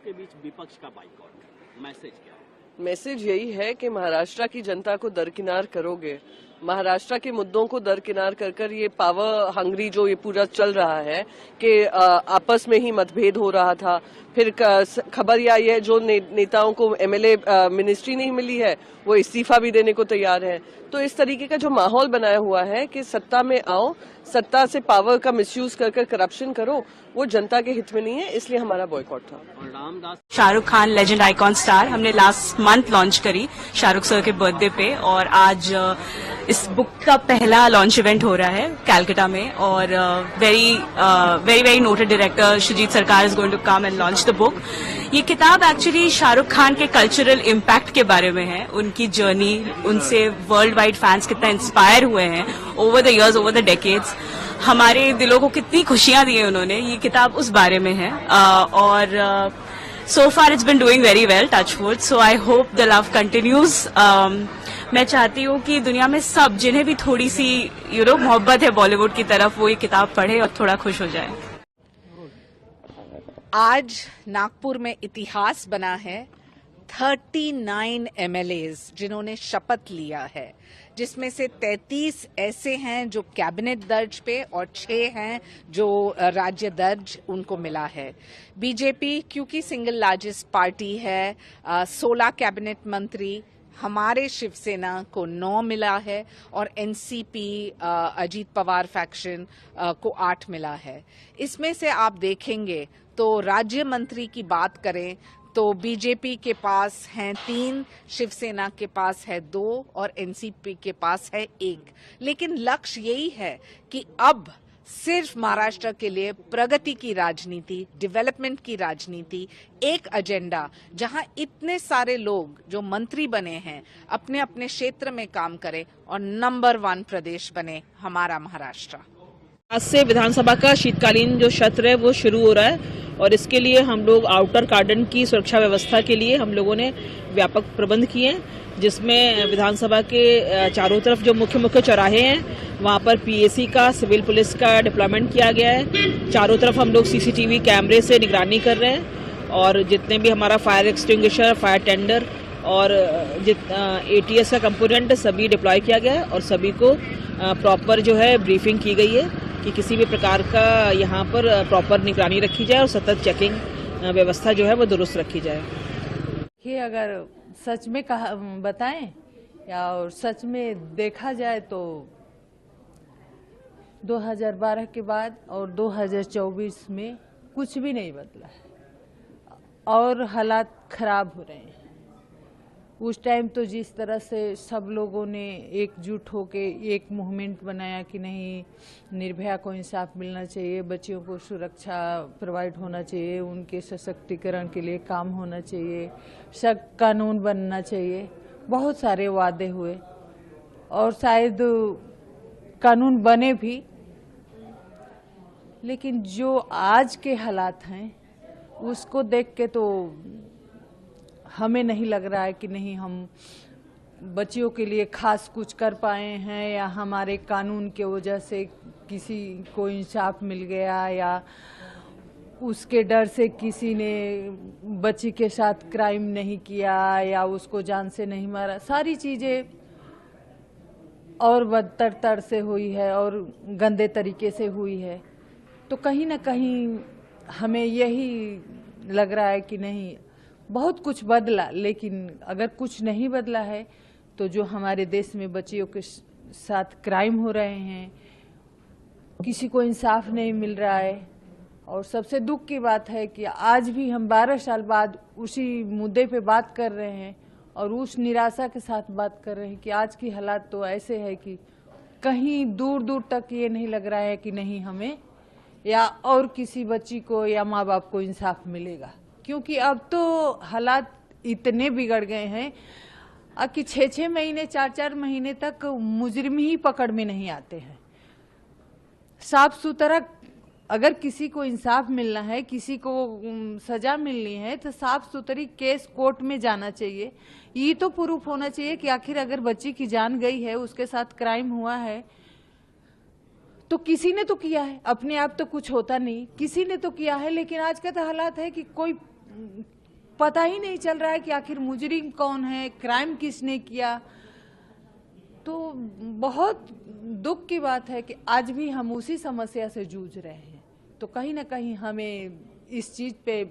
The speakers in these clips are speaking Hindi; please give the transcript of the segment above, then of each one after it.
के बीच विपक्ष का बाइकआउट, मैसेज क्या है? मैसेज यही है कि महाराष्ट्र की जनता को दरकिनार करोगे, महाराष्ट्र के मुद्दों को दरकिनार कर ये पावर हंग्री जो ये पूरा चल रहा है कि आपस में ही मतभेद हो रहा था। फिर खबर यह है जो नेताओं को एमएलए मिनिस्ट्री नहीं मिली है वो इस्तीफा भी देने को तैयार है। तो इस तरीके का जो माहौल बनाया हुआ है कि सत्ता में आओ, सत्ता से पावर का मिसयूज कर करप्शन करो, वो जनता के हित में नहीं है, इसलिए हमारा बॉयकॉट था। और Ramdas Shahrukh Khan legend icon star हमने लास्ट मंथ लॉन्च करी शाहरुख सर के बर्थडे पे, और आज इस बुक का पहला लॉन्च इवेंट हो रहा है कैलकाटा में, और very noted director Shoojit Sircar is going to come and launch the book. ये किताब एक्चुअली शाहरुख खान के कल्चरल इम्पैक्ट के बारे में है, उनकी जर्नी, उनसे वर्ल्ड वाइड फैंस कितना इंस्पायर हुए हैं over the years, over the decades, हमारे दिलों को कितनी खुशियां दी है उन्होंने, ये किताब उस बारे में है। और so far it's been doing very well, touch wood, so I hope the love continues. मैं चाहती हूँ कि दुनिया में सब जिन्हें भी थोड़ी सी मोहब्बत है बॉलीवुड की तरफ, वो ये किताब पढ़े और थोड़ा खुश हो जाए। आज नागपुर में इतिहास बना है 39 एमएलएज जिन्होंने शपथ लिया है, जिसमें से 33 ऐसे हैं जो कैबिनेट दर्ज पे और 6 हैं जो राज्य दर्ज उनको मिला है। बीजेपी क्योंकि सिंगल लार्जेस्ट पार्टी है, 16 कैबिनेट मंत्री, हमारे शिवसेना को 9 मिला है और एनसीपी अजीत पवार फैक्शन को 8 मिला है। इसमें से आप देखेंगे तो राज्य मंत्री की बात करें तो बीजेपी के पास हैं 3, शिवसेना के पास है 2 और एनसीपी के पास है 1। लेकिन लक्ष्य यही है कि अब सिर्फ महाराष्ट्र के लिए प्रगति की राजनीति, डेवलपमेंट की राजनीति, एक एजेंडा जहां इतने सारे लोग जो मंत्री बने हैं अपने अपने क्षेत्र में काम करें और नंबर 1 प्रदेश बने हमारा महाराष्ट्र। आज से विधानसभा का शीतकालीन जो सत्र है वो शुरू हो रहा है, और इसके लिए हम लोग आउटर गार्डन की सुरक्षा व्यवस्था के लिए हम लोगों ने व्यापक प्रबंध किए हैं, जिसमें विधानसभा के चारों तरफ जो मुख्य चौराहे हैं वहां पर पीएसी का, सिविल पुलिस का डिप्लॉयमेंट किया गया है। चारों तरफ हम लोग सीसीटीवी कैमरे से निगरानी कर रहे हैं, और जितने भी हमारा फायर एक्सटिंग्विशर, फायर टेंडर और एटीएस का कंपोनेंट सभी डिप्लॉय किया गया है, और सभी को प्रॉपर जो है ब्रीफिंग की गई है कि किसी भी प्रकार का यहाँ पर प्रॉपर निगरानी रखी जाए और सतत चेकिंग व्यवस्था जो है वो दुरुस्त रखी जाए। कि अगर सच में बताएं या और सच में देखा जाए तो 2012 के बाद और 2024 में कुछ भी नहीं बदला है और हालात खराब हो रहे हैं। उस टाइम तो जिस तरह से सब लोगों ने एकजुट होके एक मूवमेंट बनाया कि नहीं, निर्भया को इंसाफ मिलना चाहिए, बच्चियों को सुरक्षा प्रोवाइड होना चाहिए, उनके सशक्तिकरण के लिए काम होना चाहिए, सख्त कानून बनना चाहिए, बहुत सारे वादे हुए और शायद कानून बने भी। लेकिन जो आज के हालात हैं उसको देख के तो हमें नहीं लग रहा है कि नहीं हम बच्चियों के लिए खास कुछ कर पाए हैं, या हमारे कानून के वजह से किसी को इंसाफ मिल गया, या उसके डर से किसी ने बच्ची के साथ क्राइम नहीं किया या उसको जान से नहीं मारा। सारी चीजें और बदतर से हुई है और गंदे तरीके से हुई है। तो कहीं ना कहीं हमें यही लग रहा है कि नहीं, बहुत कुछ बदला, लेकिन अगर कुछ नहीं बदला है तो जो हमारे देश में बच्चियों के साथ क्राइम हो रहे हैं, किसी को इंसाफ नहीं मिल रहा है। और सबसे दुख की बात है कि आज भी हम 12 साल बाद उसी मुद्दे पे बात कर रहे हैं और उस निराशा के साथ बात कर रहे हैं कि आज की हालात तो ऐसे है कि कहीं दूर दूर तक ये नहीं लग रहा है कि नहीं हमें या और किसी बच्ची को या माँ बाप को इंसाफ मिलेगा। क्योंकि अब तो हालात इतने बिगड़ गए हैं कि 6-6 महीने 4-4 महीने तक मुजरिम ही पकड़ में नहीं आते हैं। साफ सुथरा अगर किसी को इंसाफ मिलना है, किसी को सजा मिलनी है तो साफ सुथरी केस कोर्ट में जाना चाहिए। ये तो प्रूफ होना चाहिए कि आखिर अगर बच्ची की जान गई है, उसके साथ क्राइम हुआ है तो किसी ने तो किया है, अपने आप तो कुछ होता नहीं, किसी ने तो किया है। लेकिन आज का तो हालात है कि कोई पता ही नहीं चल रहा है कि आखिर मुजरिम कौन है, क्राइम किसने किया। तो बहुत दुख की बात है कि आज भी हम उसी समस्या से जूझ रहे हैं। तो कहीं ना कहीं हमें इस चीज पे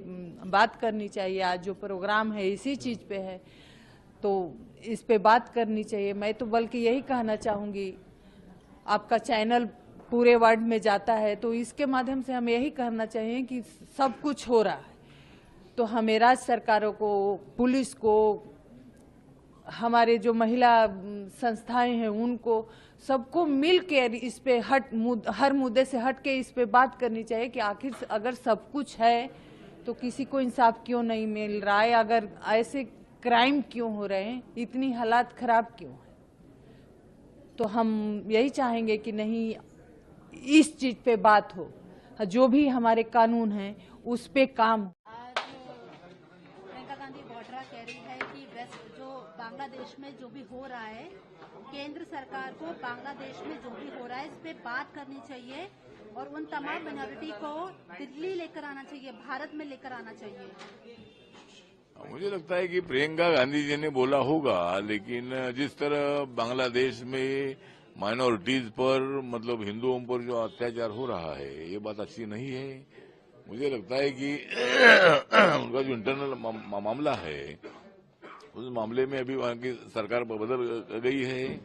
बात करनी चाहिए। आज जो प्रोग्राम है इसी चीज पे है, तो इस पे बात करनी चाहिए। मैं तो बल्कि यही कहना चाहूंगी, आपका चैनल पूरे वर्ल्ड में जाता है, तो इसके माध्यम से हम यही कहना चाहिए कि सब कुछ हो रहा है, तो हमें राज्य सरकारों को, पुलिस को, हमारे जो महिला संस्थाएं हैं उनको, सबको मिलकर इस पे हर मुद्दे से हट के इस पे बात करनी चाहिए कि आखिर अगर सब कुछ है तो किसी को इंसाफ क्यों नहीं मिल रहा है, अगर ऐसे क्राइम क्यों हो रहे हैं, इतनी हालात खराब क्यों है। तो हम यही चाहेंगे कि नहीं, इस चीज पे बात हो, जो भी हमारे कानून हैं उस पे काम हो। प्रियंका गांधी वाड्रा कह रही है कि वेस्ट जो बांग्लादेश में जो भी हो रहा है, केंद्र सरकार को बांग्लादेश में जो भी हो रहा है इस पे बात करनी चाहिए और उन तमाम माइनॉरिटी को दिल्ली लेकर आना चाहिए, भारत में लेकर आना चाहिए। मुझे लगता है कि प्रियंका गांधी जी ने बोला होगा, लेकिन जिस तरह बांग्लादेश में माइनॉरिटीज पर, मतलब हिंदुओं पर जो अत्याचार हो रहा है, ये बात अच्छी नहीं है। मुझे लगता है कि उनका जो इंटरनल मामला है, उस मामले में अभी वहां की सरकार बदल गई है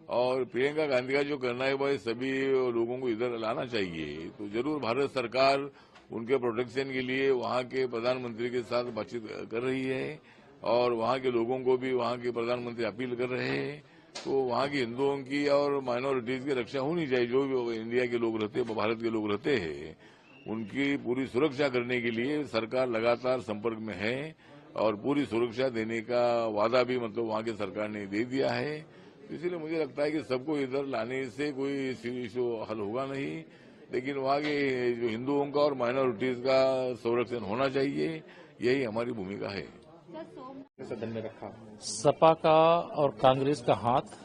और प्रियंका गांधी का जो करना है वह सभी लोगों को इधर लाना चाहिए। तो जरूर भारत सरकार उनके प्रोटेक्शन के लिए वहां के प्रधानमंत्री के साथ बातचीत कर रही है और वहां के लोगों को भी वहां के प्रधानमंत्री अपील कर रहे हैं। तो वहां के हिंदुओं की और माइनॉरिटीज की रक्षा होनी चाहिए। जो भी इंडिया के लोग रहते हैं, भारत के लोग रहते हैं, उनकी पूरी सुरक्षा करने के लिए सरकार लगातार संपर्क में है और पूरी सुरक्षा देने का वादा भी मतलब वहां की सरकार ने दे दिया है। इसलिए मुझे लगता है कि सबको इधर लाने से कोई इशू हल होगा नहीं, लेकिन वहां के जो हिंदुओं का और माइनॉरिटीज का संरक्षण होना चाहिए, यही हमारी भूमिका है। सपा का और कांग्रेस का हाथ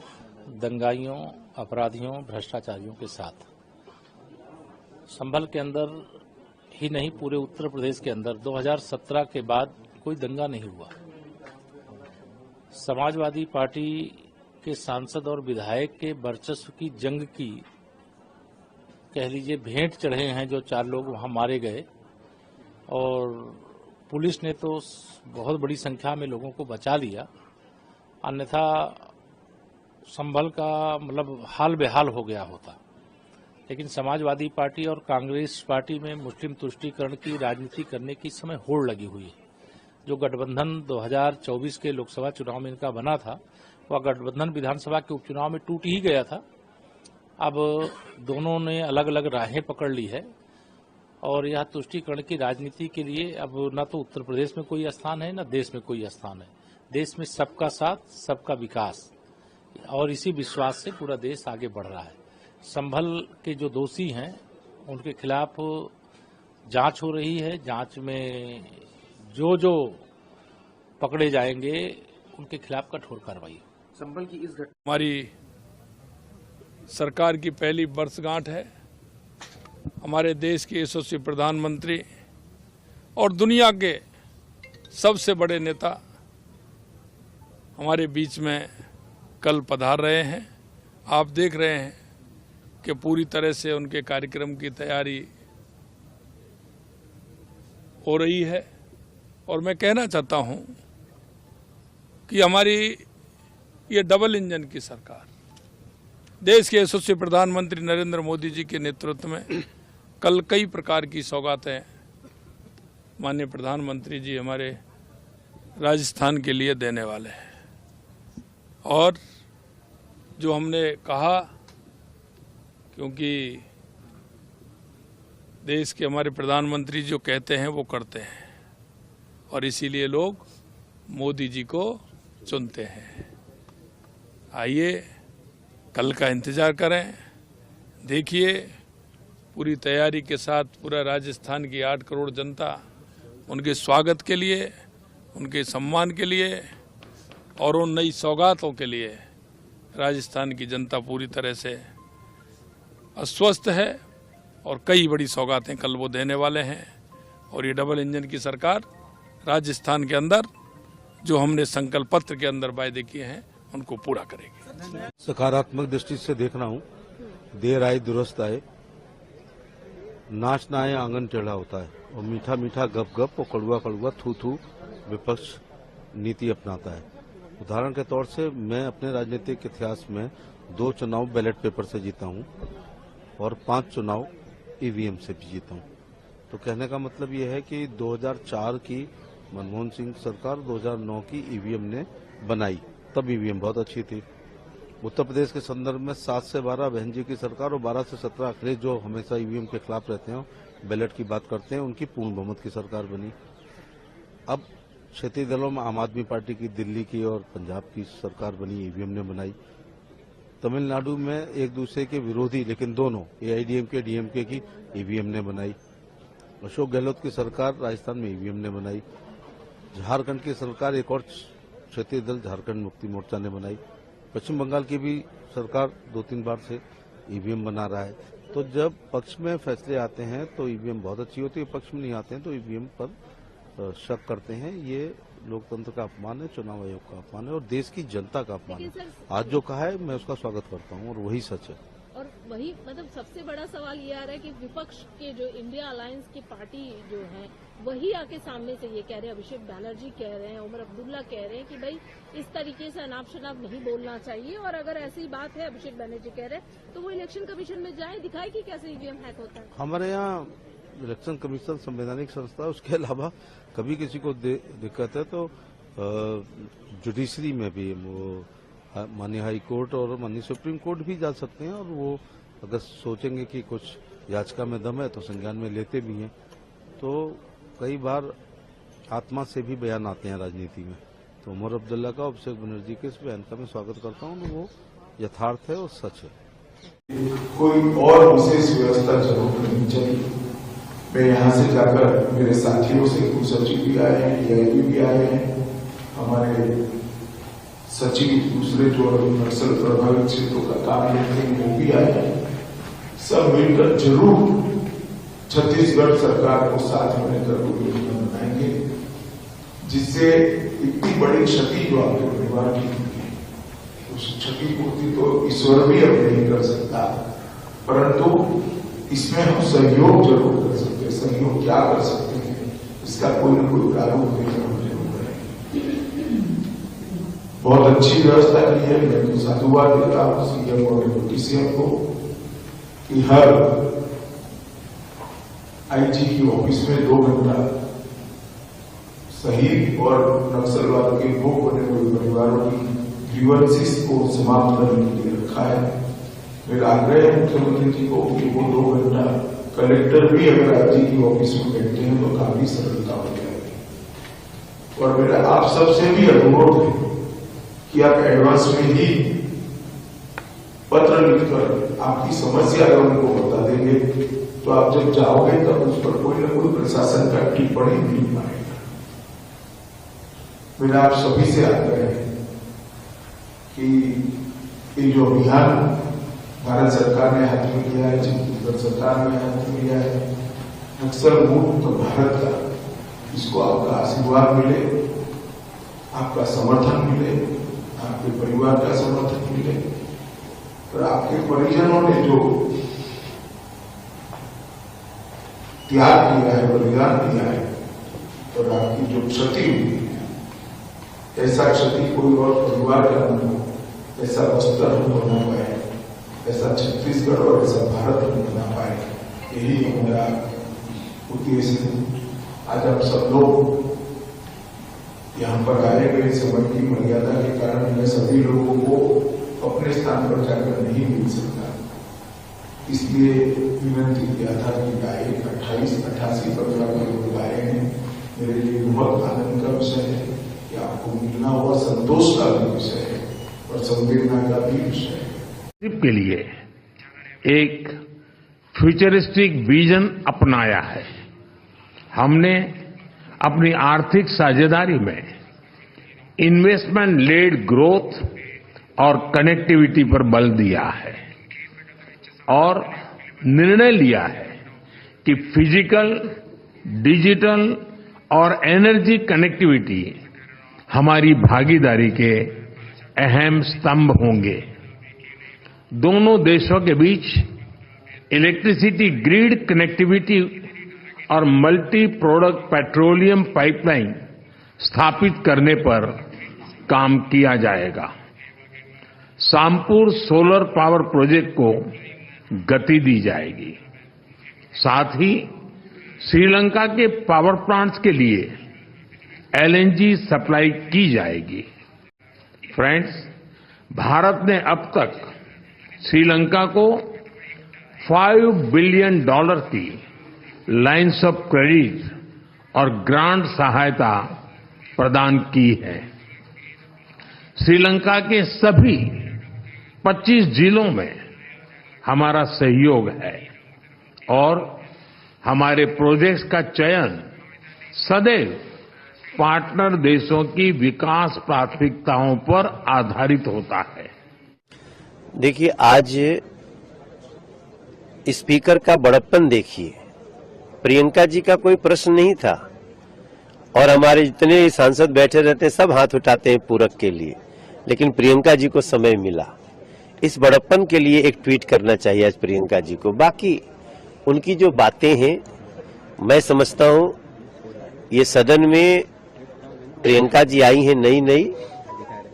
दंगाइयों, अपराधियों, भ्रष्टाचारियों के साथ। संभल के अंदर ही नहीं, पूरे उत्तर प्रदेश के अंदर 2017 के बाद कोई दंगा नहीं हुआ। समाजवादी पार्टी के सांसद और विधायक के वर्चस्व की जंग की, कह लीजिए, भेंट चढ़े हैं जो 4 लोग वहां मारे गए और पुलिस ने तो बहुत बड़ी संख्या में लोगों को बचा लिया, अन्यथा संभल का मतलब हाल बेहाल हो गया होता। लेकिन समाजवादी पार्टी और कांग्रेस पार्टी में मुस्लिम तुष्टीकरण की राजनीति करने की समय होड़ लगी हुई है। जो गठबंधन 2024 के लोकसभा चुनाव में इनका बना था, वह गठबंधन विधानसभा के उपचुनाव में टूट ही गया था। अब दोनों ने अलग अलग राहें पकड़ ली है और यह तुष्टीकरण की राजनीति के लिए अब न तो उत्तर प्रदेश में कोई स्थान है, न देश में कोई स्थान है। देश में सबका साथ, सबका विकास, और इसी विश्वास से पूरा देश आगे बढ़ रहा है। संभल के जो दोषी हैं उनके खिलाफ जांच हो रही है। जांच में जो जो पकड़े जाएंगे उनके खिलाफ कठोर कार्रवाई। संभल की इस हमारी सरकार की पहली वर्षगांठ है। हमारे देश के यशस्वी प्रधानमंत्री और दुनिया के सबसे बड़े नेता हमारे बीच में कल पधार रहे हैं। आप देख रहे हैं कि पूरी तरह से उनके कार्यक्रम की तैयारी हो रही है और मैं कहना चाहता हूं कि हमारी ये डबल इंजन की सरकार, देश के यशस्वी प्रधानमंत्री नरेंद्र मोदी जी के नेतृत्व में कल कई प्रकार की सौगातें माननीय प्रधानमंत्री जी हमारे राजस्थान के लिए देने वाले हैं। और जो हमने कहा, क्योंकि देश के हमारे प्रधानमंत्री जो कहते हैं वो करते हैं और इसीलिए लोग मोदी जी को चुनते हैं। आइए कल का इंतजार करें, देखिए पूरी तैयारी के साथ पूरा राजस्थान की 8 करोड़ जनता उनके स्वागत के लिए, उनके सम्मान के लिए और उन नई सौगातों के लिए राजस्थान की जनता पूरी तरह से अस्वस्थ है और कई बड़ी सौगातें कल वो देने वाले हैं। और ये डबल इंजन की सरकार राजस्थान के अंदर जो हमने संकल्प पत्र के अंदर वायदे किए हैं उनको पूरा करेंगे। सकारात्मक दृष्टि से देख रहा हूँ। देर आए दुरुस्त आए, नाच ना आए आंगन टेढ़ा होता है, और मीठा मीठा गप गप और कड़ुआ कड़ुआ थू थू विपक्ष नीति अपनाता है। उदाहरण के तौर से मैं अपने राजनीतिक इतिहास में 2 चुनाव बैलेट पेपर से जीता हूँ और 5 चुनाव ईवीएम से भी जीता हूँ। तो कहने का मतलब ये है कि 2004 की मनमोहन सिंह सरकार, 2009 की ईवीएम ने बनाई, तब ईवीएम बहुत अच्छी थी। उत्तर प्रदेश के संदर्भ में 7 से 12 बहन जी की सरकार और 12 से 17 अखिलेश जो हमेशा ईवीएम के खिलाफ रहते हैं, बैलेट की बात करते हैं, उनकी पूर्ण बहुमत की सरकार बनी। अब क्षेत्रीय दलों में आम आदमी पार्टी की दिल्ली की और पंजाब की सरकार बनी, ईवीएम ने बनाई। तमिलनाडु में एक दूसरे के विरोधी लेकिन दोनों एआईडीएमके डीएमके की ईवीएम ने बनाई। अशोक गहलोत की सरकार राजस्थान में ईवीएम ने बनाई। झारखंड की सरकार एक और क्षेत्रीय दल झारखंड मुक्ति मोर्चा ने बनाई। पश्चिम बंगाल की भी सरकार 2-3 बार से ईवीएम बना रहा है। तो जब पक्ष में फैसले आते हैं तो ईवीएम बहुत अच्छी होती है, पक्ष में नहीं आते हैं तो ईवीएम पर शक करते हैं। ये लोकतंत्र का अपमान है, चुनाव आयोग का अपमान है और देश की जनता का अपमान है। आज जो कहा है मैं उसका स्वागत करता हूँ और वही सच है। और वही मतलब सबसे बड़ा सवाल ये आ रहा है कि विपक्ष के जो इंडिया अलायंस की पार्टी जो है वही आके सामने से ये कह रहे हैं, अभिषेक बैनर्जी कह रहे हैं, उमर अब्दुल्ला कह रहे हैं कि भाई इस तरीके से अनाप शनाप नहीं बोलना चाहिए, और अगर ऐसी बात है, अभिषेक बैनर्जी कह रहे हैं, तो वो इलेक्शन कमीशन में जाए, दिखाए कि कैसे ईवीएम हैक होता है। हमारे यहाँ इलेक्शन कमीशन संवैधानिक संस्था है, उसके अलावा कभी किसी को दिक्कत है तो जुडिशरी में भी वो माननीय हाई कोर्ट और माननीय सुप्रीम कोर्ट भी जा सकते हैं, और वो अगर सोचेंगे कि कुछ याचिका में दम है तो संज्ञान में लेते भी हैं। तो कई बार आत्मा से भी बयान आते हैं राजनीति में। तो उमर अब्दुल्ला का, अभिषेक बनर्जी के इस बयान का मैं स्वागत करता हूँ, वो यथार्थ है और सच है। कोई और विशेष व्यवस्था जरूर नहीं चाहिए। मैं यहाँ से जाकर मेरे साथियों से कुछ सचिव भी आए हैं, डीआईजी भी आए हैं, हमारे सचिव दूसरे जो नक्सल प्रभावित क्षेत्रों का काम लेते हैं वो भी आए हैं। सब मिलकर जरूर छत्तीसगढ़ सरकार को साथ में लेकर कोई योजना बनाएंगे जिससे इतनी बड़ी क्षति जो आपके परिवार की हुई है, उस क्षतिपूर्ति तो ईश्वर भी अब नहीं कर सकता, परंतु इसमें हम सहयोग जरूर कर सकते हैं। सहयोग क्या कर सकते हैं इसका कोई न कोई प्रारूप देकर हम जरूर करेंगे। बहुत अच्छी व्यवस्था की है। मैं तो साधुवाद देता हूँ सीएम और डिप्टी सीएम को कि हर आईजी की ऑफिस में 2 घंटा शहीद और नक्सलवाद के भोग बने हुए परिवारों की ग्रीवेंसेस को समाप्त करने के लिए रखा है। मेरा आग्रह है मुख्यमंत्री जी को कि वो 2 घंटा कलेक्टर भी अगर आईजी की ऑफिस में बैठते हैं तो काफी सरलता हो जाएगी। और मेरा आप सबसे भी अनुरोध है कि आप एडवांस में ही पत्र लिखकर आपकी समस्या अगर उनको बता देंगे तो आप जब जाओगे तब उस पर कोई न कोई प्रशासन का टिप्पणी नहीं पाएगा। मेरा आप सभी से आग्रह है कि ये जो अभियान भारत सरकार ने हाथ में लिया है, छत्तीसगढ़ सरकार ने हाथ में लिया है, नक्सल मुक्त भारत का, इसको आपका आशीर्वाद मिले, आपका समर्थन मिले, आपके परिवार का समर्थन मिले, और आपके परिजनों ने जो त्याग किया है, बलिदान दिया है, और आपकी जो क्षति हुई है, ऐसा क्षति कोई और परिवार का न हो, ऐसा बस्तर न बना पाए, ऐसा छत्तीसगढ़ और ऐसा भारत न बना पाए, यही हमारा उद्देश्य है। आज आप सब लोग यहाँ पर आए गए, समय की मर्यादा के कारण मैं सभी लोगों को अपने स्थान पर जाकर नहीं मिल सकता, इसलिए विनती किया था कि 28-88 परिवार के लोग आए हैं। मेरे लिए बहुत आनंद का विषय है कि आपको मिलना हुआ, संतोष का भी विषय है और संवेदना का भी विषय है। के लिए एक फ्यूचरिस्टिक विजन अपनाया है। हमने अपनी आर्थिक साझेदारी में इन्वेस्टमेंट लेड ग्रोथ और कनेक्टिविटी पर बल दिया है और निर्णय लिया है कि फिजिकल, डिजिटल और एनर्जी कनेक्टिविटी हमारी भागीदारी के अहम स्तंभ होंगे। दोनों देशों के बीच इलेक्ट्रिसिटी ग्रिड कनेक्टिविटी और मल्टी प्रोडक्ट पेट्रोलियम पाइपलाइन स्थापित करने पर काम किया जाएगा। सामपुर सोलर पावर प्रोजेक्ट को गति दी जाएगी। साथ ही श्रीलंका के पावर प्लांट्स के लिए एलएनजी सप्लाई की जाएगी। फ्रेंड्स, भारत ने अब तक श्रीलंका को $5 बिलियन की लाइन्स ऑफ क्रेडिट और ग्रांट सहायता प्रदान की है। श्रीलंका के सभी 25 जिलों में हमारा सहयोग है और हमारे प्रोजेक्ट्स का चयन सदैव पार्टनर देशों की विकास प्राथमिकताओं पर आधारित होता है। देखिए, आज स्पीकर का बड़प्पन देखिए। प्रियंका जी का कोई प्रश्न नहीं था और हमारे जितने सांसद बैठे रहते हैं सब हाथ उठाते हैं पूरक के लिए, लेकिन प्रियंका जी को समय मिला। इस बड़प्पन के लिए एक ट्वीट करना चाहिए आज प्रियंका जी को। बाकी उनकी जो बातें हैं, मैं समझता हूं ये सदन में प्रियंका जी आई हैं नई,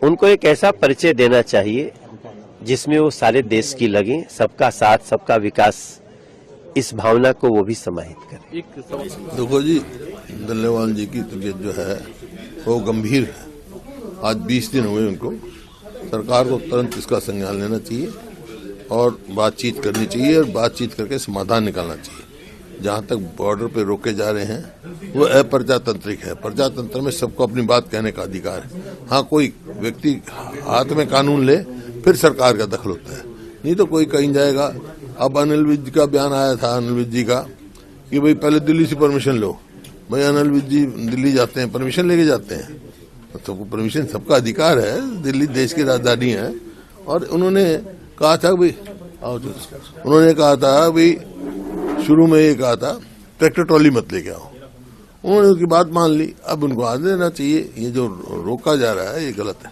उनको एक ऐसा परिचय देना चाहिए जिसमें वो सारे देश की लगें, सबका साथ सबका विकास, इस भावना को वो भी समाहित करें। देखो जी, दल्लेवाल जी की तबीयत जो है वो गंभीर है। आज 20 दिन हुए उनको। सरकार को तुरंत इसका संज्ञान लेना चाहिए और बातचीत करनी चाहिए और बातचीत करके समाधान निकालना चाहिए। जहां तक बॉर्डर पे रोके जा रहे हैं वो अप्रजातांत्रिक है। प्रजातंत्र में सबको अपनी बात कहने का अधिकार है। हाँ, कोई व्यक्ति हाथ में कानून ले फिर सरकार का दखल होता है, नहीं तो कोई कहीं जाएगा। अब अनिल विज का बयान आया था, अनिल विज जी का, कि भाई पहले दिल्ली से परमिशन लो। भाई अनिल विज जी दिल्ली जाते हैं, परमिशन लेके जाते हैं, तो परमिशन सबका अधिकार है। दिल्ली देश की राजधानी है और उन्होंने कहा था भाई शुरू में ये कहा था ट्रैक्टर ट्रॉली मत लेके आओ। उन्होंने उसकी बात मान ली। अब उनको आने देना चाहिए। ये जो रोका जा रहा है ये गलत है।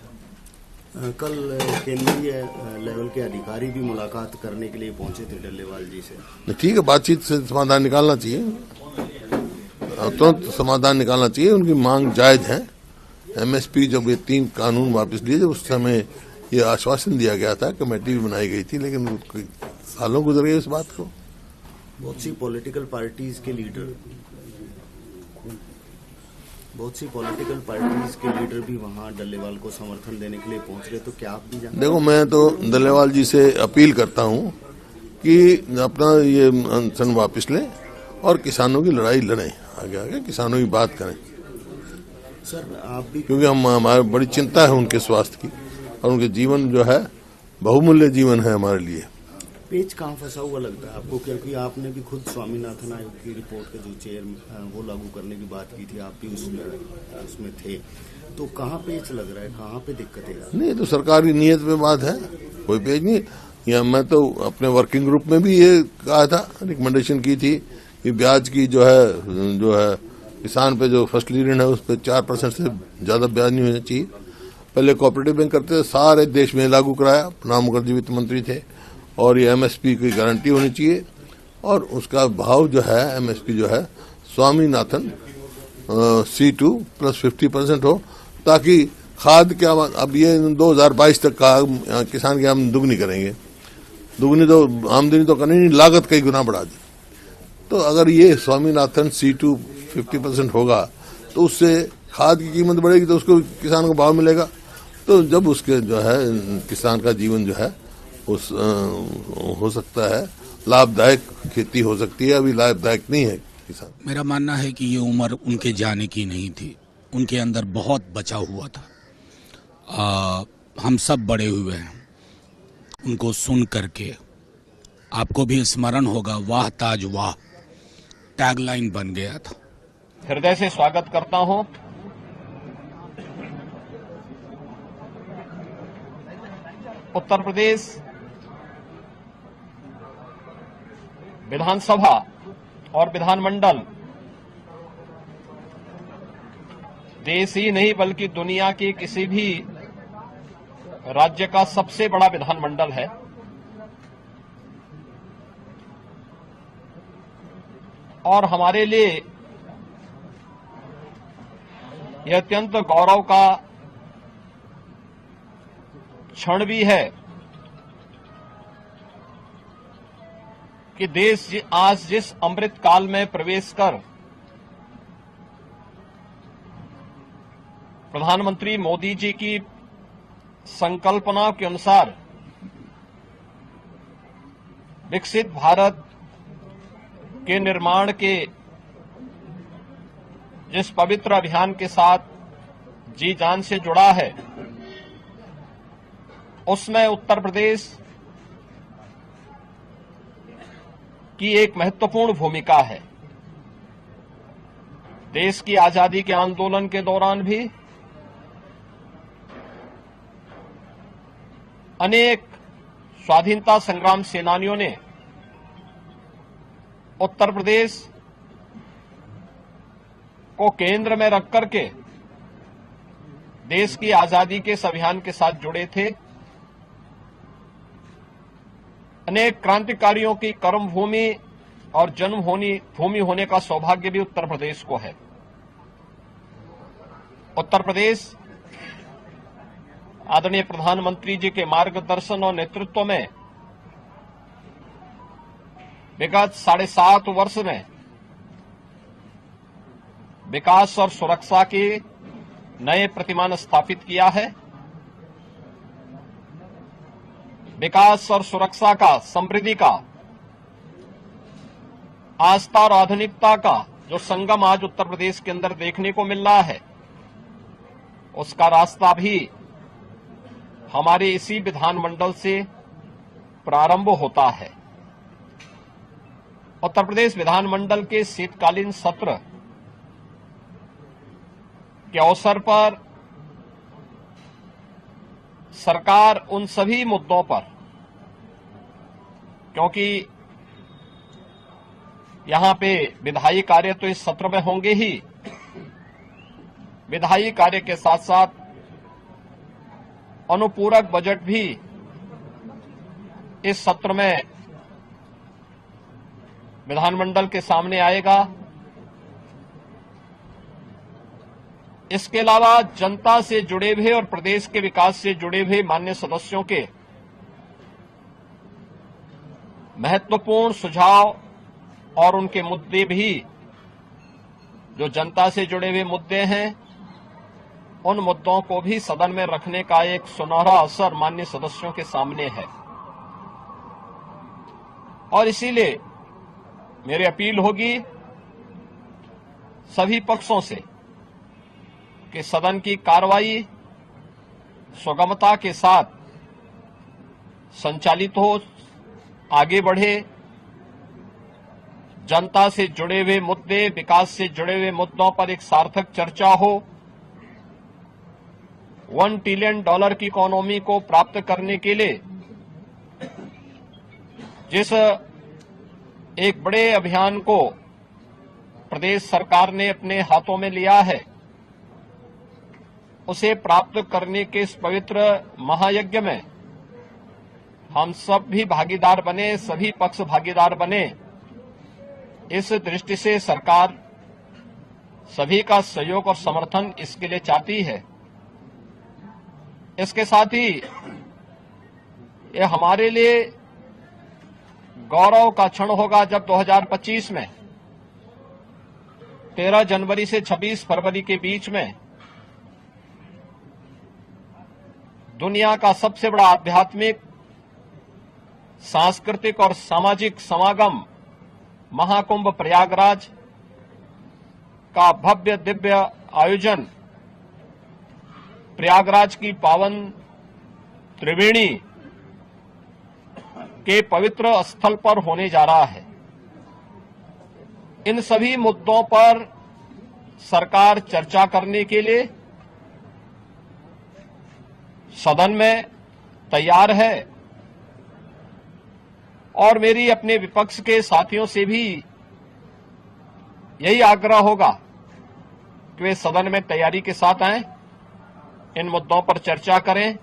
कल केंद्रीय लेवल के अधिकारी भी मुलाकात करने के लिए पहुंचे थे डल्लेवाल जी से। ठीक है, बातचीत से समाधान निकालना चाहिए, तुरंत समाधान निकालना चाहिए। उनकी मांग जायज है। एमएसपी जब ये 3 कानून वापस लिए, जब उस समय ये आश्वासन दिया गया था, कमेटी भी बनाई गई थी, लेकिन सालों गुजर गए इस बात को। बहुत सी पॉलिटिकल पार्टीज के लीडर भी वहां डल्लेवाल को समर्थन देने के लिए पहुंच रहे, तो क्या आप भी जानते? देखो, मैं तो डल्लेवाल जी से अपील करता हूं कि अपना ये अनशन वापस लें और किसानों की लड़ाई लड़ें, आगे किसानों की बात करें। सर, आप भी, क्योंकि हमारे बड़ी चिंता है उनके स्वास्थ्य की और उनके जीवन जो है बहुमूल्य जीवन है हमारे लिए। पेच कहाँ फंसा हुआ लगता है आपको? क्योंकि आपने भी खुद स्वामीनाथन आयोग की रिपोर्ट के जो चेयर वो लागू करने की बात की थी, आप भी उसमें थे, तो कहाँ पेच लग रहा है, कहाँ पे दिक्कत है? नहीं, तो सरकार की नीयत पे बात है, कोई पेच नहीं। या मैं तो अपने वर्किंग ग्रुप में भी ये कहा था, रिकमेंडेशन की थी कि ब्याज की जो है किसान पे जो फसली ऋण है उस पर 4% से ज्यादा ब्याज नहीं होना चाहिए। पहले कोऑपरेटिव बैंक करते थे, सारे देश में लागू कराया। प्रणब मुखर्जी वित्त मंत्री थे। और ये एमएसपी की गारंटी होनी चाहिए और उसका भाव जो है एमएसपी जो है स्वामीनाथन C2 प्लस 50% हो, ताकि खाद क्या, अब ये 2022 तक का किसान की आमदनी दुगनी करेंगे। दुगनी तो आमदनी तो करनी नहीं, लागत कई गुना बढ़ा दी। तो अगर ये स्वामीनाथन C2 50% होगा तो उससे खाद की कीमत बढ़ेगी, तो उसको किसान को भाव मिलेगा। तो जब उसके जो है किसान का जीवन जो है उस हो सकता है लाभदायक खेती हो सकती है। अभी लाभदायक नहीं है किसान। मेरा मानना है कि ये उम्र उनके जाने की नहीं थी, उनके अंदर बहुत बचा हुआ था। हम सब बड़े हुए हैं उनको सुन करके। आपको भी स्मरण होगा, वाह ताज वाह टैगलाइन बन गया था। हृदय से स्वागत करता हूं उत्तर प्रदेश विधानसभा और विधानमंडल देश ही नहीं बल्कि दुनिया के किसी भी राज्य का सबसे बड़ा विधानमंडल है। और हमारे लिए यह अत्यंत गौरव का क्षण भी है कि देश आज जिस अमृत काल में प्रवेश कर प्रधानमंत्री मोदी जी की संकल्पना के अनुसार विकसित भारत के निर्माण के जिस पवित्र अभियान के साथ जी जान से जुड़ा है, उसमें उत्तर प्रदेश की एक महत्वपूर्ण भूमिका है। देश की आजादी के आंदोलन के दौरान भी अनेक स्वाधीनता संग्राम सेनानियों ने उत्तर प्रदेश को केंद्र में रख करके देश की आजादी के इस अभियान के साथ जुड़े थे। अनेक क्रांतिकारियों की कर्मभूमि और जन्मभूमि होने का सौभाग्य भी उत्तर प्रदेश को है। उत्तर प्रदेश आदरणीय प्रधानमंत्री जी के मार्गदर्शन और नेतृत्व में विगत 7.5 वर्ष में विकास और सुरक्षा के नए प्रतिमान स्थापित किया है। विकास और सुरक्षा का, समृद्धि का, आस्था और आधुनिकता का जो संगम आज उत्तर प्रदेश के अंदर देखने को मिल रहा है, उसका रास्ता भी हमारे इसी विधानमंडल से प्रारंभ होता है। उत्तर प्रदेश विधानमंडल के शीतकालीन सत्र के अवसर पर सरकार उन सभी मुद्दों पर, क्योंकि यहां पे विधायी कार्य तो इस सत्र में होंगे ही, विधायी कार्य के साथ साथ अनुपूरक बजट भी इस सत्र में विधानमंडल के सामने आएगा। इसके अलावा जनता से जुड़े हुए और प्रदेश के विकास से जुड़े हुए माननीय सदस्यों के महत्वपूर्ण सुझाव और उनके मुद्दे भी, जो जनता से जुड़े हुए मुद्दे हैं, उन मुद्दों को भी सदन में रखने का एक सुनहरा अवसर माननीय सदस्यों के सामने है। और इसीलिए मेरी अपील होगी सभी पक्षों से कि सदन की कार्रवाई सुगमता के साथ संचालित हो, आगे बढ़े, जनता से जुड़े हुए मुद्दे, विकास से जुड़े हुए मुद्दों पर एक सार्थक चर्चा हो। $1 ट्रिलियन की इकोनॉमी को प्राप्त करने के लिए जिस एक बड़े अभियान को प्रदेश सरकार ने अपने हाथों में लिया है, उसे प्राप्त करने के इस पवित्र महायज्ञ में हम सब भी भागीदार बने, सभी पक्ष भागीदार बने। इस दृष्टि से सरकार सभी का सहयोग और समर्थन इसके लिए चाहती है। इसके साथ ही ये हमारे लिए गौरव का क्षण होगा जब 2025 में 13 जनवरी से 26 फरवरी के बीच में दुनिया का सबसे बड़ा आध्यात्मिक, सांस्कृतिक और सामाजिक समागम महाकुंभ प्रयागराज का भव्य दिव्य आयोजन प्रयागराज की पावन त्रिवेणी के पवित्र स्थल पर होने जा रहा है। इन सभी मुद्दों पर सरकार चर्चा करने के लिए सदन में तैयार है और मेरी अपने विपक्ष के साथियों से भी यही आग्रह होगा कि वे सदन में तैयारी के साथ आएं, इन मुद्दों पर चर्चा करें।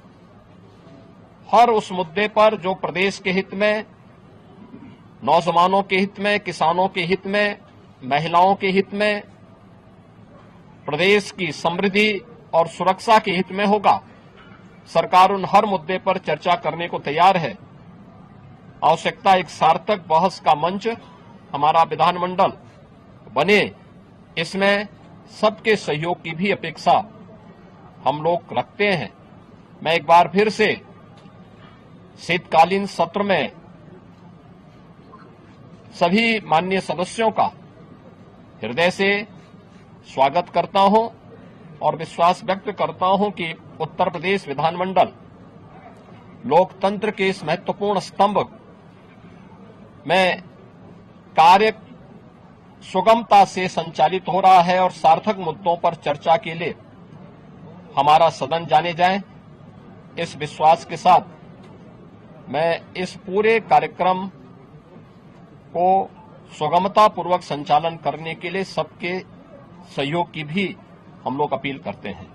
हर उस मुद्दे पर जो प्रदेश के हित में, नौजवानों के हित में, किसानों के हित में, महिलाओं के हित में, प्रदेश की समृद्धि और सुरक्षा के हित में होगा। सरकार उन हर मुद्दे पर चर्चा करने को तैयार है। आवश्यकता एक सार्थक बहस का मंच हमारा विधानमंडल बने, इसमें सबके सहयोग की भी अपेक्षा हम लोग रखते हैं। मैं एक बार फिर से शीतकालीन सत्र में सभी माननीय सदस्यों का हृदय से स्वागत करता हूं और विश्वास व्यक्त करता हूं कि उत्तर प्रदेश विधानमंडल लोकतंत्र के इस महत्वपूर्ण स्तंभ में कार्य सुगमता से संचालित हो रहा है और सार्थक मुद्दों पर चर्चा के लिए हमारा सदन जाने जाए। इस विश्वास के साथ मैं इस पूरे कार्यक्रम को सुगमतापूर्वक संचालन करने के लिए सबके सहयोग की भी हम लोग अपील करते हैं।